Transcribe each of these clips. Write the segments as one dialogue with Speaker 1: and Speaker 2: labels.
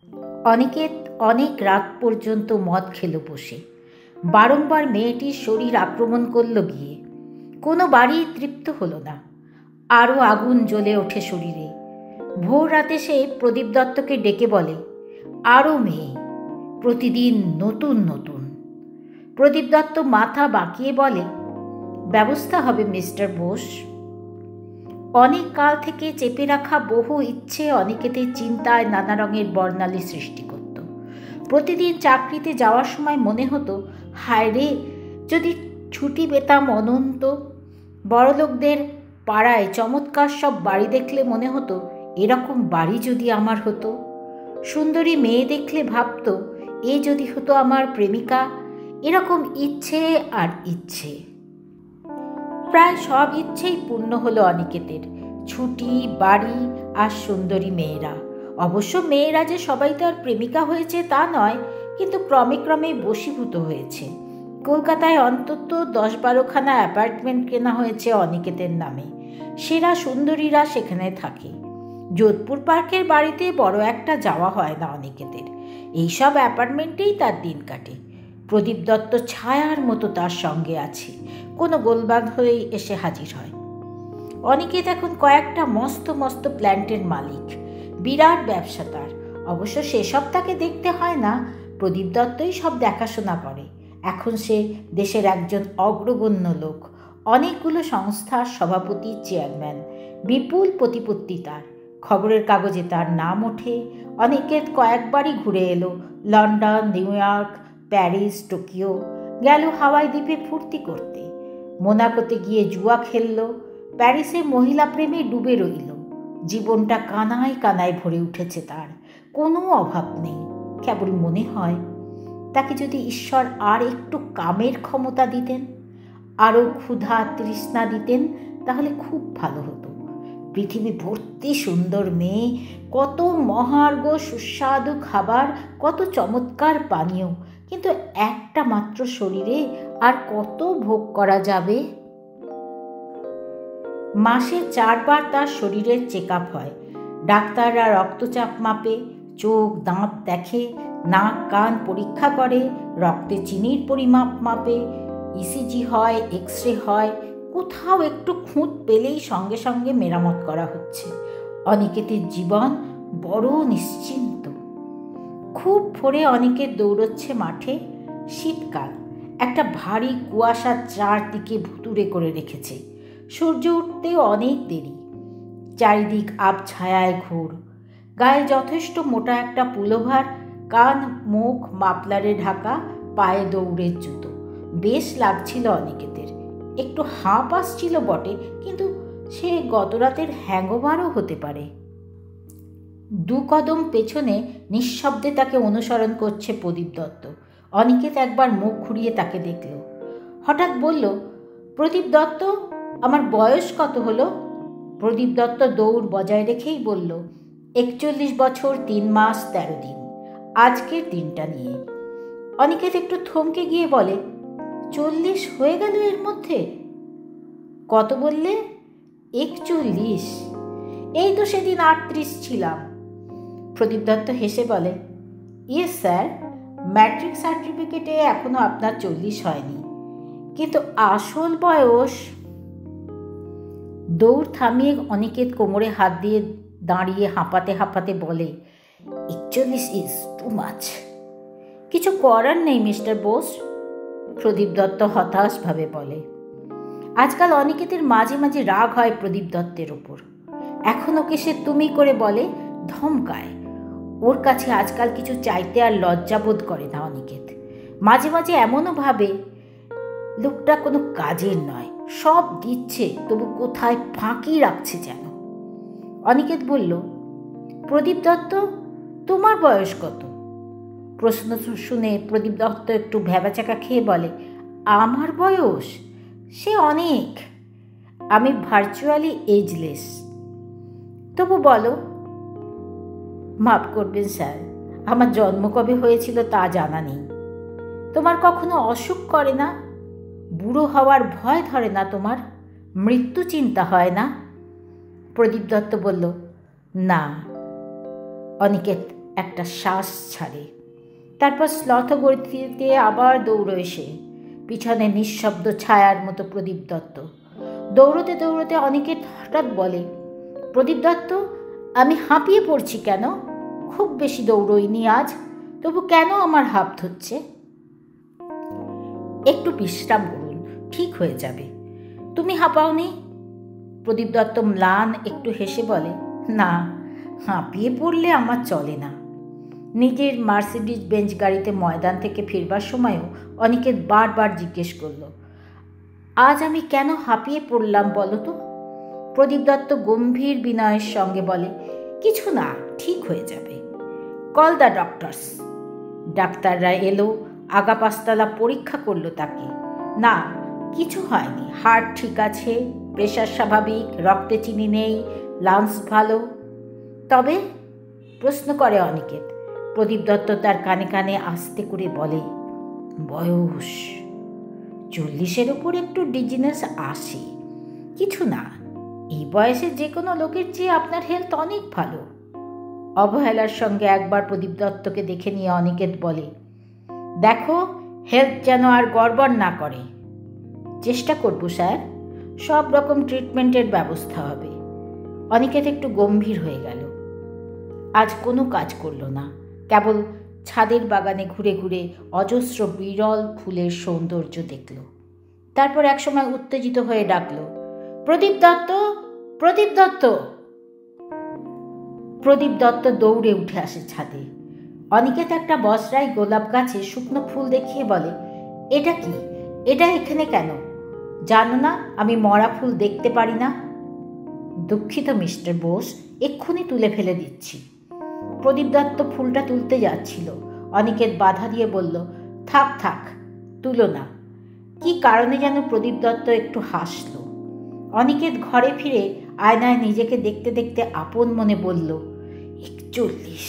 Speaker 1: অনিকেত অনেক রাত পর্যন্ত মদ খেল বসে। বারংবার মেয়েটির শরীর আক্রমণ করল গিয়ে। কোনো বাড়ি তৃপ্ত হলো না। আরও আগুন জ্বলে ওঠে শরীরে। ভোর রাতে সে প্রদীপ দত্তকে ডেকে বলে, আরও মেয়ে, প্রতিদিন নতুন নতুন। প্রদীপ দত্ত মাথা বাঁকিয়ে বলে, ব্যবস্থা হবে মিস্টার বোস। অনেক কাল থেকে চেপে রাখা বহু ইচ্ছে অনিকেতের চিন্তায় নানা রঙের বর্ণালী সৃষ্টি করত। প্রতিদিন চাকরিতে যাওয়ার সময় মনে হতো, হায় রে, যদি ছুটি পেতাম অনন্ত। বড়লোকদের পাড়ায় চমৎকার সব বাড়ি দেখলে মনে হতো, এরকম বাড়ি যদি আমার হতো। সুন্দরী মেয়ে দেখলে ভাবত, এ যদি হতো আমার প্রেমিকা। এরকম ইচ্ছে আর ইচ্ছে। প্রায় সব ইচ্ছেই পূর্ণ হলো অনিকেতের। ছুটি, বাড়ি আর সুন্দরী মেয়েরা। অবশ্য মেয়েরা যে সবাই তার প্রেমিকা হয়েছে তা নয়, কিন্তু ক্রমে ক্রমে বশীভূত হয়েছে। কলকাতায় অন্তত 10-12খানা অ্যাপার্টমেন্ট কেনা হয়েছে অনিকেতের নামে। সেরা সুন্দরীরা সেখানে থাকে। যোধপুর পার্কের বাড়িতে বড় একটা যাওয়া হয় না অনিকেতের। এইসব অ্যাপার্টমেন্টেই তার দিন কাটে। প্রদীপ দত্ত ছায়ার মতো তার সঙ্গে আছে, কোনো গোলবাদ হয়েই এসে হাজির হয়। অনিকেত এখন কয়েকটা মস্ত মস্ত প্ল্যান্টের মালিক। বিরাট ব্যবসা তার। অবশ্য সেসব তাকে দেখতে হয় না, প্রদীপ দত্তই সব দেখাশোনা করে। এখন সে দেশের একজন অগ্রগণ্য লোক, অনেকগুলো সংস্থার সভাপতি, চেয়ারম্যান। বিপুল প্রতিপত্তি তার। খবরের কাগজে তার নাম ওঠে। অনিকেত কয়েকবারই ঘুরে এলো London, new York, Paris, Tokyo. গেল হাওয়াই দ্বীপে ফুর্তি করতে। মোনাকোতে গিয়ে জুয়া খেলল। প্যারিসে মহিলা প্রেমে ডুবে রইল। জীবনটা কানায় কানায় ভরে উঠেছে তার, কোনো অভাব নেই। কেবল মনে হয়, তাকে যদি ঈশ্বর আর একটু কামের ক্ষমতা দিতেন, আরও ক্ষুধা তৃষ্ণা দিতেন, তাহলে খুব ভালো হতো। পৃথিবী ভর্তি সুন্দর মেয়ে, কত মহার্ঘ সুস্বাদু খাবার, কত চমৎকার পানীয়, কিন্তু একটা মাত্র শরীরে আর কত ভোগ করা যাবে? মাসে 4 বার তার শরীরের চেক আপ হয়। ডাক্তাররা রক্তচাপ মাপে, চোখ দাঁত দেখে, নাক কান পরীক্ষা করে, রক্তে চিনির পরিমাপ মাপে, ইসিজি হয়, এক্স-রে হয়। কোথাও একটু খুঁত পেলেই সঙ্গে সঙ্গে মেরামত করা হচ্ছে। অনিকেতের জীবন বড় নিশ্চিন্ত। খুব ভোরে অনিকেত দৌড়চ্ছে মাঠে। শীতকাল, একটা ভারী কুয়াশা চারদিকে ভুতুড়ে করে রেখেছে। সূর্য উঠতেও অনেক দেরি। চারিদিক আবছায়ায় ঘোর। গায়ে যথেষ্ট মোটা একটা পুলোভার, কান মুখ মাফলারে ঢাকা, পায়ে দৌড়ের জুতো। বেশ লাগছিল অনিকেতের। একটু হাঁপ আসছিল বটে, কিন্তু সে গতরাতের হ্যাংওভারও হতে পারে। 2 কদম পেছনে নিঃশব্দে তাকে অনুসরণ করছে প্রদীপ দত্ত। অনিকেত একবার মুখ ঘুরিয়ে তাকে দেখল। হঠাৎ বলল, প্রদীপ দত্ত, আমার বয়স কত হলো? প্রদীপ দত্ত দৌড় বজায় রেখেই বলল, 41 বছর 3 মাস 13 দিন, আজকের দিনটা নিয়ে। অনিকেত একটু থমকে গিয়ে বলে, 40 হয়ে গেল এর মধ্যে? কত বললে? 41। এই তো সেদিন 38 ছিলাম। প্রদীপ দত্ত হেসে বলে, ইয়েস স্যার, ম্যাট্রিক সার্টিফিকেটে এখনো আপনার 40 হয়নি, কিন্তু আসল বয়স। দৌড় থামিয়ে অনিকেত কোমরে হাত দিয়ে দাঁড়িয়ে হাঁপাতে হাঁপাতে বলে, 41 ইজ টু মাচ। কিছু করার নেই মিস্টার বোস, প্রদীপ দত্ত হতাশভাবে বলে। আজকাল অনিকেতের মাঝে মাঝে রাগ হয় প্রদীপ দত্তের ওপর। এখন ওকে সে তুমি করে বলে, ধমকায়। ওর কাছে আজকাল কিছু চাইতে আর লজ্জাবোধ করে না অনিকেত। মাঝে মাঝে এমনও ভাবে, লোকটা কোনো কাজের নয়, সব দিচ্ছে তবু কোথায় ফাঁকি রাখছে যেন। অনিকেত বলল, প্রদীপ দত্ত, তোমার বয়স কত? প্রশ্ন শুনে প্রদীপ দত্ত একটু ভ্যাবাচাকা খেয়ে বলে, আমার বয়স? সে অনেক। আমি ভার্চুয়ালি এজলেস। তবু বলো। মাফ করবেন স্যার, আমার জন্ম কবে হয়েছিল তা জানা নেই। তোমার কখনো অসুখ করে না? বুড়ো হওয়ার ভয় ধরে না তোমার? মৃত্যু চিন্তা হয় না? প্রদীপ দত্ত বলল, না। অনিকেত একটা শ্বাস ছাড়ে। তারপর শ্লথ গতিতে আবার দৌড়ো এসে পিছনে নিঃশব্দ ছায়ার মতো প্রদীপ দত্ত। দৌড়তে দৌড়তে অনেকে হঠাৎ বলে, প্রদীপ দত্ত, আমি হাঁপিয়ে পড়ছি কেন? খুব বেশি দৌড়ইনি আজ, তবু কেন আমার হাঁপ ধরছে? একটু বিশ্রাম করুন, ঠিক হয়ে যাবে। তুমি হাঁপাওনি? প্রদীপ দত্ত ম্লান একটু হেসে বলে, না, হাঁপিয়ে পড়লে আমার চলে না। নিজের মার্সিডিজ বেঞ্চ গাড়িতে ময়দান থেকে ফিরবার সময়ও অনিকেত বারবার জিজ্ঞেস করল, আজ আমি কেন হাঁপিয়ে পড়লাম বলো তো? প্রদীপ দত্ত গম্ভীর বিনয়ের সঙ্গে বলে, কিছু না, ঠিক হয়ে যাবে। Call the doctors. ডাক্তাররা এলো, আগা পাঁচতলা পরীক্ষা করলো তাকে। না, কিছু হয়নি, হার্ট ঠিক আছে, প্রেশার স্বাভাবিক, রক্তে চিনি নেই, লাংস ভালো। তবে? প্রশ্ন করে অনিকেত। প্রদীপ দত্ত তার কানে কানে আস্তে করে বলে, বয়স 40-এর উপর একটু ডিজিনেস আসে, কিছু না। এই বয়সে যে কোনো লোকের চেয়ে আপনার হেলথ অনেক ভালো। অবহেলার সঙ্গে একবার প্রদীপ দত্তকে দেখে নিয়ে অনিকেত বলে, দেখো, হেলথ যেন আর গড়বড় না করে। চেষ্টা করব স্যার, সব রকম ট্রিটমেন্টের ব্যবস্থা হবে। অনিকেত একটু গম্ভীর হয়ে গেল। আজ কোনো কাজ করল না, কেবল ছাদের বাগানে ঘুরে ঘুরে অজস্র বিরল ফুলের সৌন্দর্য দেখল। তারপর একসময় উত্তেজিত হয়ে ডাকল, প্রদীপ দত্ত, প্রদীপ দত্ত। প্রদীপ দত্ত দৌড়ে উঠে আসে ছাদে। অনিকেত একটা বসরাই গোলাপ গাছে শুকনো ফুল দেখিয়ে বলে, এটা কি? এটা এখানে কেন? জানো না আমি মরা ফুল দেখতে পারি না? দুঃখিত মিস্টার বোস, এক্ষুনি তুলে ফেলে দিচ্ছি। প্রদীপ দত্ত ফুলটা তুলতে যাচ্ছিল। অনিকেত বাধা দিয়ে বলল, থাক থাক, তুলো না। কি কারণে যেন প্রদীপ দত্ত একটু হাসল। অনিকেত ঘরে ফিরে আয়নায় নিজেকে দেখতে দেখতে আপন মনে বলল, 41।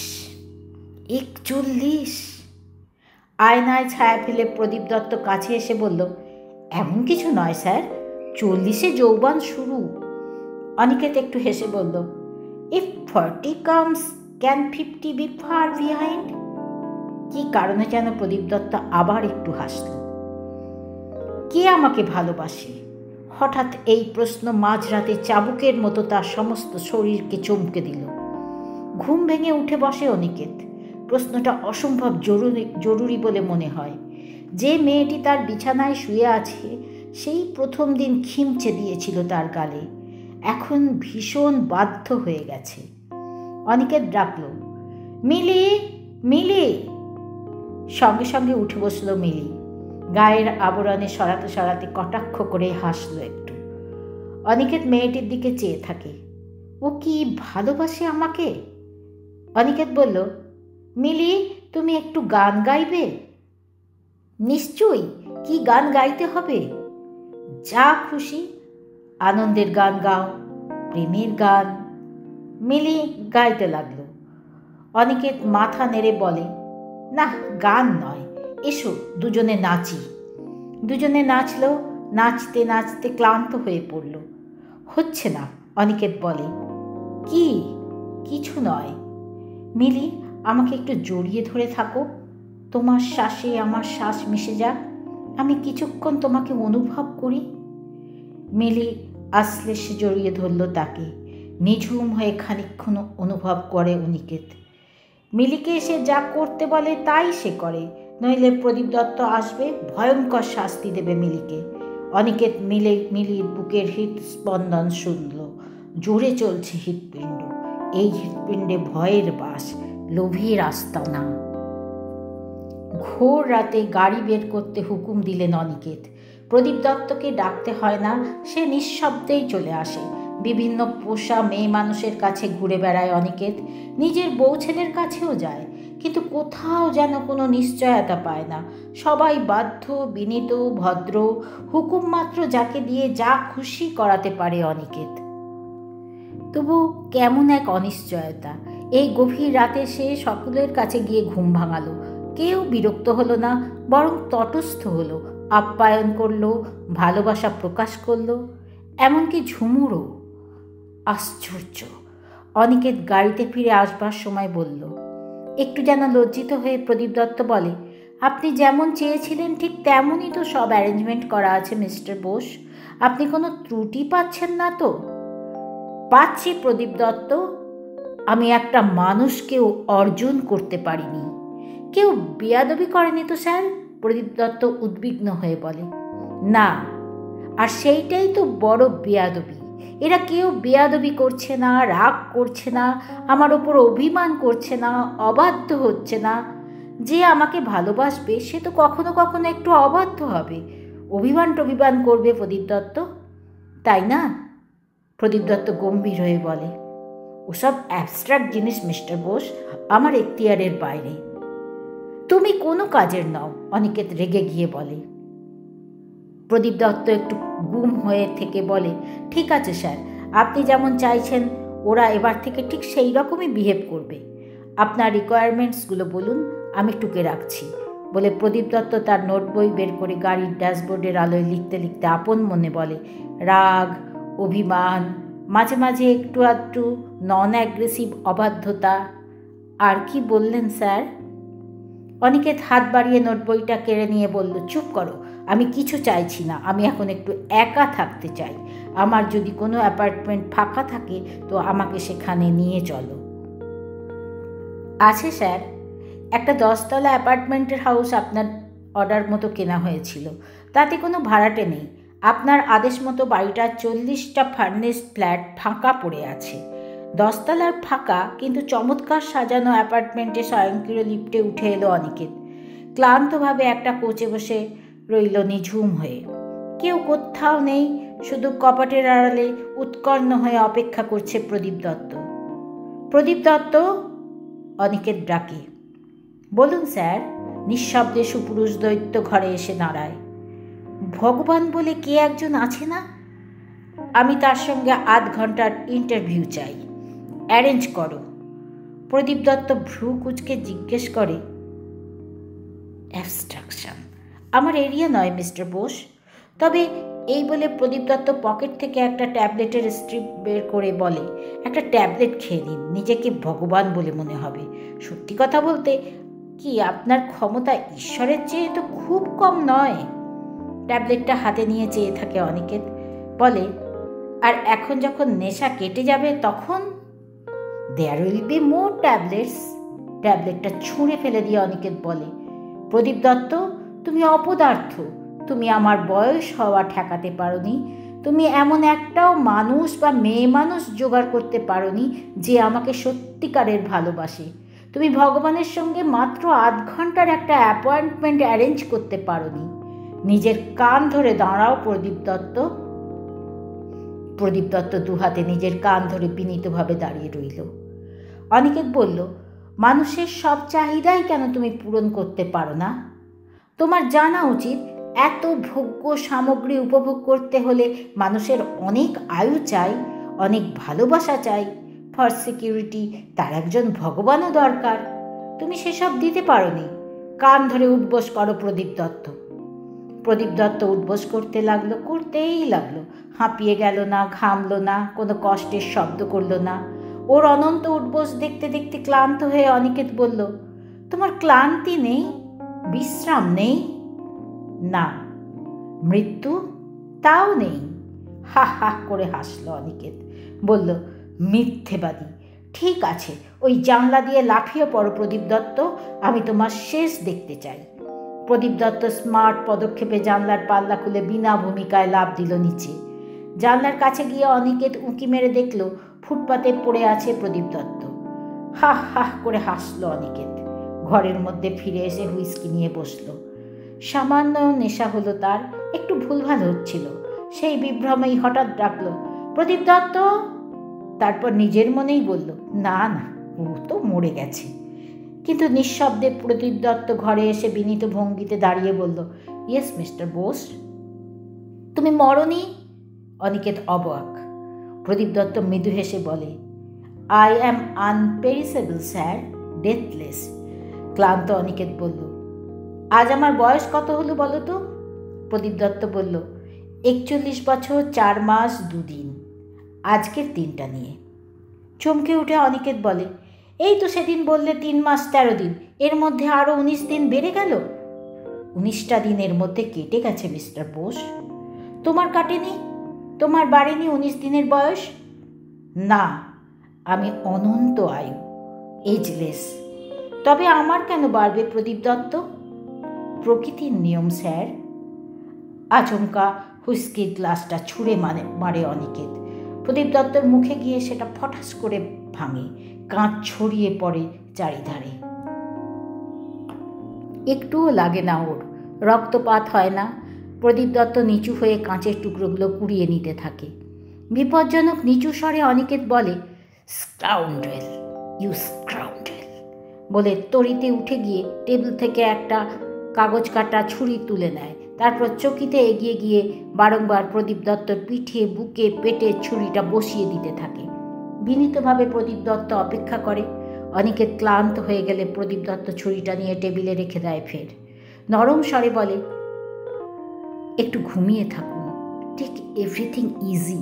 Speaker 1: আয়নায় ছায়া ফেলে প্রদীপ দত্ত কাছে এসে বলল, এমন কিছু নয় স্যার, 40-এ যৌবন শুরু। অনিকেত একটু হেসে বলল, if 40 comes, can 50 be far behind? কি কারণে যেন প্রদীপ দত্ত আবার একটু হাসল। কে আমাকে ভালোবাসে? হঠাৎ এই প্রশ্ন মাঝরাতে চাবুকের মতো তার সমস্ত শরীরকে চমকে দিল। ঘুম ভেঙে উঠে বসে অনিকেত। প্রশ্নটা অসম্ভব জরুরি বলে মনে হয়। যে মেয়েটি তার বিছানায় শুয়ে আছে, সেই প্রথম দিন খিমচে দিয়েছিল তার গালে, এখন ভীষণ বাধ্য হয়ে গেছে। অনিকেত ডাকল, মিলি, মিলি। সঙ্গে সঙ্গে উঠে বসল মিলি। গায়ের আবরণে সরাতে সরাতে কটাক্ষ করে হাসল একটু। অনিকেত মেয়েটির দিকে চেয়ে থাকে। ও কি ভালোবাসে আমাকে? অনিকেত বলল, মিলি, তুমি একটু গান গাইবে? নিশ্চয়ই। কি গান গাইতে হবে? যা খুশি, আনন্দের গান গাও, প্রেমের গান। মিলি গাইতে লাগলো। অনিকেত মাথা নেড়ে বলে, না, গান নয়, এসো দুজনে নাচি। দুজনে নাচলো। নাচতে নাচতে ক্লান্ত হয়ে পড়ল। হচ্ছে না, অনিকেত বলে। কি? কিছু নয়। মিলি, আমাকে একটু জড়িয়ে ধরে থাকো। তোমার শ্বাসে আমার শ্বাস মিশে যাক, আমি কিছুক্ষণ তোমাকে অনুভব করি। মিলি আসলে সে জড়িয়ে ধরল তাকে। নিঝুম হয়ে খানিকক্ষণ অনুভব করে অনিকেত। মিলিকে সে যা করতে বলে তাই সে করে, নইলে প্রদীপ দত্ত আসবে, ভয়ঙ্কর শাস্তি দেবে মিলিকে। অনিকেত মিলির বুকের হৃৎস্পন্দন শুনল। জোরে চলছে হৃৎপিণ্ড। এই হৃৎপিণ্ডে ভয়ের বাস, লোভের আস্তানা। ঘোর রাতে গাড়ি বের করতে হুকুম দিলেন অনিকেত। প্রদীপ দত্তকে ডাকতে হয় না, সে নিঃশব্দেই চলে আসে। বিভিন্ন পোষা মেয়ে মানুষের কাছে ঘুরে বেড়ায় অনিকেত, নিজের বউ ছেলের কাছেও যায়, কিন্তু কোথাও যেন কোনো নিশ্চয়তা পায় না। সবাই বাধ্য, বিনীত, ভদ্র, হুকুম মাত্র যাকে দিয়ে যা খুশি করাতে পারে অনিকেত। তবু কেমন এক অনিশ্চয়তা। এই গভীর রাতে সে সকলের কাছে গিয়ে ঘুম ভাঙালো। কেউ বিরক্ত হলো না, বরং তটস্থ হলো, আপ্যায়ন করলো, ভালোবাসা প্রকাশ করলো, এমনকি ঝুমুরও। আশ্চর্য। অনিকেত গাড়িতে ফিরে আসবার সময় বলল, একটু যেন লজ্জিত হয়ে প্রদীপ দত্ত বলে, আপনি যেমন চেয়েছিলেন ঠিক তেমনই তো সব অ্যারেঞ্জমেন্ট করা আছে মিস্টার বোস। আপনি কোনো ত্রুটি পাচ্ছেন না তো? পাচ্ছি প্রদীপ দত্ত। আমি একটা মানুষকেও অর্জন করতে পারিনি। কেউ বেয়াদবি করেনি তো স্যার? প্রদীপ দত্ত উদ্বিগ্ন হয়ে বলে। না, আর সেইটাই তো বড় বেয়াদবি। এরা কেউ বেয়াদবি করছে না, রাগ করছে না, আমার ওপর অভিমান করছে না, অবাধ্য হচ্ছে না। যে আমাকে ভালোবাসবে সে তো কখনো কখনো একটু অবাধ্য হবে, অভিমান টভিমান করবে প্রদীপ দত্ত, তাই না? প্রদীপ দত্ত গম্ভীর হয়ে বলে, ওসব অ্যাবস্ট্রাক্ট জিনিস মিস্টার বোস আমার এখতিয়ারের বাইরে। তুমি কোনো কাজের নও, অনিকেত রেগে গিয়ে বলে। প্রদীপ দত্ত একটু গুম হয়ে থেকে বলে, ঠিক আছে স্যার, আপনি যেমন চাইছেন ওরা এবার থেকে ঠিক সেই রকমই বিহেভ করবে। আপনার রিকোয়ারমেন্টসগুলো বলুন, আমি টুকে রাখছি। বলে প্রদীপ দত্ত তার নোট বই বের করে গাড়ির ড্যাশবোর্ডের আলোয় লিখতে লিখতে আপন মনে বলে, রাগ, অভিমান, মাঝে মাঝে একটু আধটু নন অ্যাগ্রেসিভ অবাধ্যতা। আর কি বললেন স্যার? অনিকেত হাত বাড়িয়ে নোট বইটা কেড়ে নিয়ে বলল, চুপ করো, আমি কিছু চাইছি না, আমি এখন একটু একা থাকতে চাই। আমার যদি কোনো অ্যাপার্টমেন্ট ফাঁকা থাকে তো আমাকে সেখানে নিয়ে চলো। আছে স্যার, একটা 10তলা অ্যাপার্টমেন্টের হাউস আপনার অর্ডার মতো কেনা হয়েছিল, তাতে কোনো ভাড়াটে নেই। আপনার আদেশ মতো বাড়িটার 40টা ফার্নিশড ফ্ল্যাট ফাঁকা পড়ে আছে। 10তলার ফাঁকা কিন্তু চমৎকার সাজানো অ্যাপার্টমেন্টে স্বয়ংক্রিয় লিফটে উঠে এলো অনিকেত। ক্লান্তভাবে একটা কোচে বসে রইল নিঝুম হয়ে। কেউ কোথাও নেই, শুধু কপাটের আড়ালে উৎকর্ণ হয়ে অপেক্ষা করছে প্রদীপ দত্ত। প্রদীপ দত্ত, অনিকেত ডাকে। বলুন স্যার। নিঃশব্দে সুপুরুষ দৈত্য ঘরে এসে দাঁড়ায়। ভগবান বলে কে একজন আছে না? আমি তার সঙ্গে আধ ঘন্টার ইন্টারভিউ চাই, অ্যারেঞ্জ করো। প্রদীপ দত্ত ভ্রু কুচকে জিজ্ঞেস করে, অ্যাবস্ট্রাকশন আমার এরিয়া নয় মিস্টার বোস। তবে এই বলে প্রদীপ দত্ত পকেট থেকে একটা ট্যাবলেটের স্ট্রিপ বের করে বলে, একটা ট্যাবলেট খেয়ে নিন, নিজেকে ভগবান বলে মনে হবে। সত্যি কথা বলতে কি আপনার ক্ষমতা ঈশ্বরের চেয়ে তো খুব কম নয়। ট্যাবলেটটা হাতে নিয়ে চেয়ে থাকে অনিকেত, বলে, আর এখন যখন নেশা কেটে যাবে তখন? There will be more tablets. ট্যাবলেটটা ছুঁড়ে ফেলে দিয়ে অনিকেত বলে, প্রদীপ দত্ত, তুমি অপদার্থ। তুমি আমার বয়স হওয়া ঠেকাতে পারোনি। তুমি এমন একটাও মানুষ বা মেয়ে মানুষ জোগাড় করতে পারোনি যে আমাকে সত্যিকারের ভালোবাসে। তুমি ভগবানের সঙ্গে মাত্র আধ ঘন্টার একটা অ্যাপয়েন্টমেন্ট অ্যারেঞ্জ করতে পারোনি। নিজের কান ধরে দাঁড়াও প্রদীপ দত্ত। প্রদীপ দত্ত দুহাতে নিজের কান ধরে বিনীতভাবে দাঁড়িয়ে রইল। অনিকেত বলল, মানুষের সব চাহিদাই কেন তুমি পূরণ করতে পারো না? তোমার জানা উচিত, এত ভোগ্য সামগ্রী উপভোগ করতে হলে মানুষের অনেক আয়ু চাই, অনেক ভালোবাসা চাই। ফর সিকিউরিটি তার একজন ভগবানও দরকার। তুমি সেসব দিতে পারোনি। কান ধরে উঠবোস করো প্রদীপ দত্ত। প্রদীপ দত্ত উঠবোস করতে লাগলো, করতেই লাগলো। হাঁপিয়ে গেল না, ঘামলো না, কোনো কষ্টের শব্দ করলো না। ওর অনন্ত উঠবোস দেখতে দেখতে ক্লান্ত হয়ে অনিকেত বলল, তোমার ক্লান্তি নেই, বিশ্রাম নেই? না। মৃত্যু? তাও নেই। হা হা করে হাসল অনিকেত, বলল, মিথ্যেবাদী। ঠিক আছে, ওই জানলা দিয়ে লাফিয়ে পড়ো প্রদীপ দত্ত, আমি তোমার শেষ দেখতে চাই। প্রদীপ দত্ত স্মার্ট পদক্ষেপে জানলার পাল্লা খুলে বিনা ভূমিকায় লাফ দিল নিচে। জানলার কাছে গিয়ে অনিকেত উঁকি মেরে দেখল ফুটপাতে পড়ে আছে প্রদীপ দত্ত। হা হা করে হাসল অনিকেত। ঘরের মধ্যে ফিরে এসে হুইস্কি নিয়ে বসল। সামান্য নেশা হলো তার, একটু ভুলভাল হচ্ছিল। সেই বিভ্রমেই হঠাৎ ডাকল, প্রদীপ দত্ত। তারপর নিজের মনেই বলল, না না, ও তো মরে গেছে। কিন্তু নিঃশব্দে প্রদীপ দত্ত ঘরে এসে বিনীত ভঙ্গিতে দাঁড়িয়ে বলল, ইয়েস মিস্টার বোস। তুমি মরনি? অনিকেত অবাক। প্রদীপ দত্ত মৃদু হেসে বলে, আই অ্যাম আনপেরিসেবল স্যার, ডেথলেস। ক্লান্ত অনিকেত বলল, আজ আমার বয়স কত হলো বলো তো? প্রদীপ দত্ত বলল, 41 বছর 4 মাস 2 দিন, আজকের দিনটা নিয়ে। চমকে উঠে অনিকেত বলে, এই তো সেদিন বললে 3 মাস 13 দিন, এর মধ্যে আরও 19 দিন বেড়ে গেল। 19টা দিনের মধ্যে কেটে গেছে মিস্টার বোস। তোমার কাটেনি? তোমার বাড়েনি 19 দিনের বয়স? না, আমি অনন্ত আয়ু, এজলেস। তবে আমার কেন বাড়বে প্রদীপ দত্ত? প্রকৃতির নিয়ম স্যার। আচমকা হুইস্কির গ্লাসটা ছুঁড়ে মারে অনিকেত। প্রদীপ দত্তর মুখে গিয়ে সেটা ফটাস করে ভাঙে, কাঁচ ছড়িয়ে পড়ে চারিধারে। একটুও লাগে না ওর, রক্তপাত হয় না। প্রদীপ দত্ত নিচু হয়ে কাঁচের টুকরোগুলো কুড়িয়ে নিতে থাকে। বিপজ্জনক নিচু স্বরে অনিকেত বলে, স্কাউন্ড্রেল, ইউ স্কাউন্ড্রেল, বলে তড়িতে উঠে গিয়ে টেবিল থেকে একটা কাগজ কাটা ছুরি তুলে নেয়। তারপর চকিতে এগিয়ে গিয়ে বারংবার প্রদীপ দত্তর পিঠে, বুকে, পেটে ছুরিটা বসিয়ে দিতে থাকে। বিনীতভাবে প্রদীপ দত্ত অপেক্ষা করে। অনিকেত ক্লান্ত হয়ে গেলে প্রদীপ দত্ত ছুরিটা নিয়ে টেবিলে রেখে দেয়। ফের নরম স্বরে বলে, একটু ঘুমিয়ে থাকুন, টেক এভরিথিং ইজি।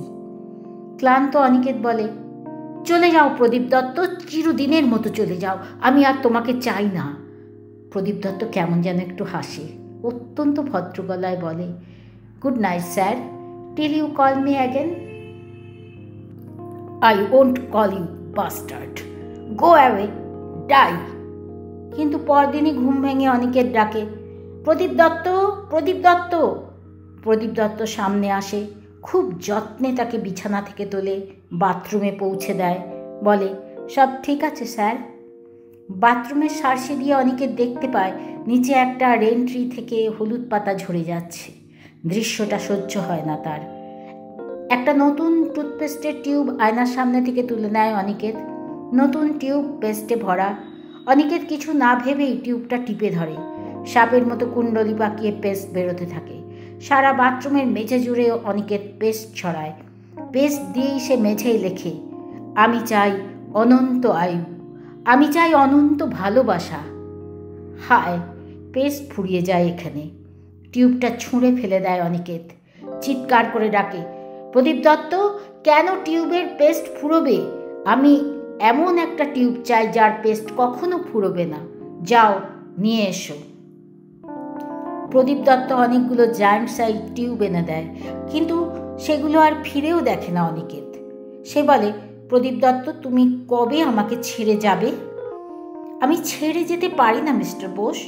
Speaker 1: ক্লান্ত অনিকেত বলে, চলে যাও প্রদীপ দত্ত, চিরদিনের মতো চলে যাও, আমি আর তোমাকে চাই না। প্রদীপ দত্ত কেমন যেন একটু হাসে, অত্যন্ত ভদ্র গলায় বলে, good night sir, till you call me again. I won't call you bastard, go away, die. কিন্তু পরদিনই ঘুম ভেঙে অনিকেত ডাকে, প্রদীপ দত্ত, প্রদীপ দত্ত। প্রদীপ দত্ত সামনে আসে, খুব যত্নে তাকে বিছানা থেকে তোলে, বাথরুমে পৌঁছে দেয়, বলে, সব ঠিক আছে স্যার। বাথরুমের সার্সে দিয়ে অনিকেত দেখতে পায় নিচে একটা রেনট্রি থেকে হলুদ পাতা ঝরে যাচ্ছে। দৃশ্যটা সহ্য হয় না তার। একটা নতুন টুথপেস্টের টিউব আয়নার সামনে থেকে তুলে নেয় অনিকেত। নতুন টিউব পেস্টে ভরা। অনিকেত কিছু না ভেবেই টিউবটা টিপে ধরে। সাপের মতো কুণ্ডলি পাকিয়ে পেস্ট বেরোতে থাকে। সারা বাথরুমের মেঝে জুড়ে অনিকেত পেস্ট ছড়ায়। পেস্ট দিয়েই সে মেঝেই লেখে, আমি চাই অনন্ত আয়ু, আমি চাই অনন্ত ভালোবাসা। হায়, পেস্ট ফুরিয়ে যায় এখানে। টিউবটা ছুঁড়ে ফেলে দেয় অনিকেত। চিৎকার করে ডাকে, প্রদীপ দত্ত, কেন টিউবের পেস্ট ফুরোবে? আমি এমন একটা টিউব চাই যার পেস্ট কখনো ফুরোবে না। যাও নিয়ে এসো। প্রদীপ দত্ত অনেকগুলো জায়ান্ট সাইজ টিউব এনে দেয়, কিন্তু সেগুলো আর ফিরেও দেখে না অনিকেত। সে বলে, প্রদীপ দত্ত, তুমি কবে আমাকে ছেড়ে যাবে? আমি ছেড়ে যেতে পারি না মিস্টার বোস,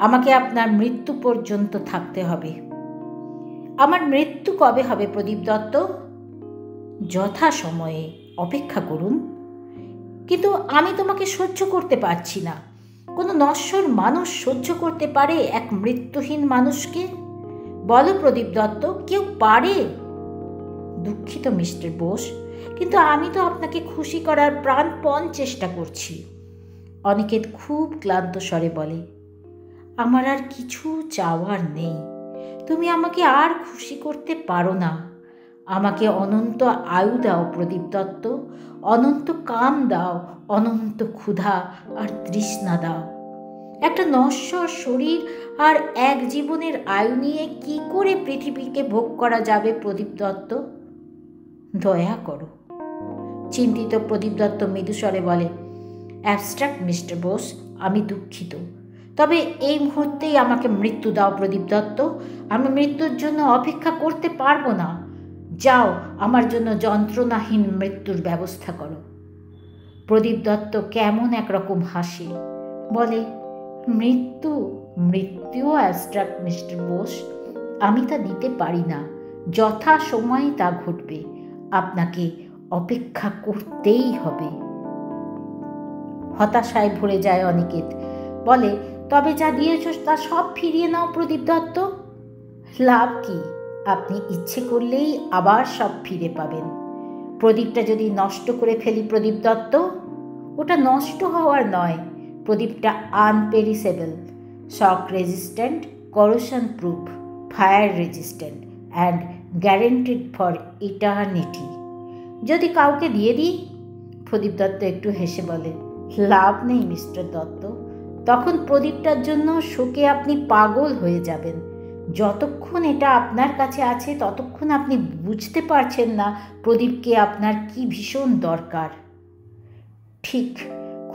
Speaker 1: আমাকে আপনার মৃত্যু পর্যন্ত থাকতে হবে। আমার মৃত্যু কবে হবে প্রদীপ দত্ত? যথা সময়ে, অপেক্ষা করুন। কিন্তু আমি তোমাকে সহ্য করতে পারছি না। কোনো নশ্বর মানুষ সহ্য করতে পারে এক মৃত্যুহীন মানুষকে? বলো প্রদীপ দত্ত, কেউ পারে? দুঃখিত মিস্টার বোস, কিন্তু আমি তো আপনাকে খুশি করার প্রাণপণ চেষ্টা করছি। অনিকেত খুব ক্লান্ত স্বরে বলে, আমার আর কিছু চাওয়ার নেই। তুমি আমাকে আর খুশি করতে পারো না। আমাকে অনন্ত আয়ু দাও প্রদীপ দত্ত, অনন্ত কাম দাও, অনন্ত ক্ষুধা আর তৃষ্ণা দাও। একটা নশ্বর শরীর আর এক জীবনের আয়ু নিয়ে কি করে পৃথিবীকে ভোগ করা যাবে প্রদীপ দত্ত? দয়া করো। চিন্তিত প্রদীপ দত্ত মৃদুস্বরে বলে, অ্যাবস্ট্রাক্ট মিস্টার বোস, আমি দুঃখিত, তবে এই মুহূর্তেই আমাকে মৃত্যু দাও প্রদীপ দত্ত। আমি মৃত্যুর জন্য অপেক্ষা করতে পারবো না। যাও, আমার জন্য যন্ত্রণাহীন মৃত্যুর ব্যবস্থা করো। প্রদীপ দত্ত কেমন একরকম হাসে, বলে, মৃত্যু? মৃত্যুও অ্যাবস্ট্রাক্ট মিস্টার বোস, আমি তা দিতে পারি না। যথা সময়ে তা ঘটবে, আপনাকে অপেক্ষা করতেই হবে। হতাশায় ভরে যায় অনিকেত। বলে, তবে যা দিয়েছ তা সব ফিরিয়ে নাও প্রদীপ দত্ত। লাভ কি? আপনি ইচ্ছে করলেই আবার সব ফিরে পাবেন। প্রদীপটা যদি নষ্ট করে ফেলি প্রদীপ দত্ত, ওটা নষ্ট হওয়ার নয়, প্রদীপটা unperishable, shock resistant, corrosion proof, fire resistant and guaranteed for eternity. যদি কাউকে দিয়ে দিই? প্রদীপ দত্ত একটু হেসে বলে, লাভ নেই মিস্টার দত্ত, তখন প্রদীপটার জন্য শোকে আপনি পাগল হয়ে যাবেন। যতক্ষণ এটা আপনার কাছে আছে ততক্ষণ আপনি বুঝতে পারছেন না প্রদীপকে আপনার কি ভীষণ দরকার। ঠিক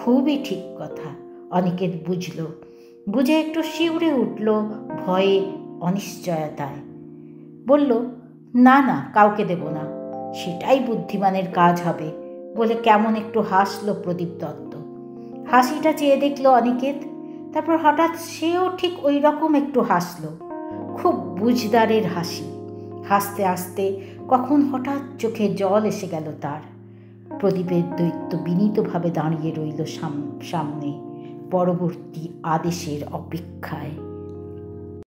Speaker 1: খুবই ঠিক কথা, অনিকেত বুঝল। বুঝে একটু শিউরে উঠল, ভয়ে, অনিশ্চয়তায়। বলল, না না, কাউকে দেব না, সেটাই বুদ্ধিমানের কাজ হবে বলে কেমন একটু হাসল প্রদীপ দত্ত। হাসিটা চেয়ে দেখল অনিকেত, তারপর হঠাৎ সেও ঠিক ওই রকম একটু হাসল, খুব বুঝদারের হাসি। হাসতে হাসতে কখন হঠাৎ চোখে জল এসে গেল তার। প্রদীপের দৈত্য বিনীতভাবে দাঁড়িয়ে রইল সামনে, পরবর্তী আদেশের অপেক্ষায়।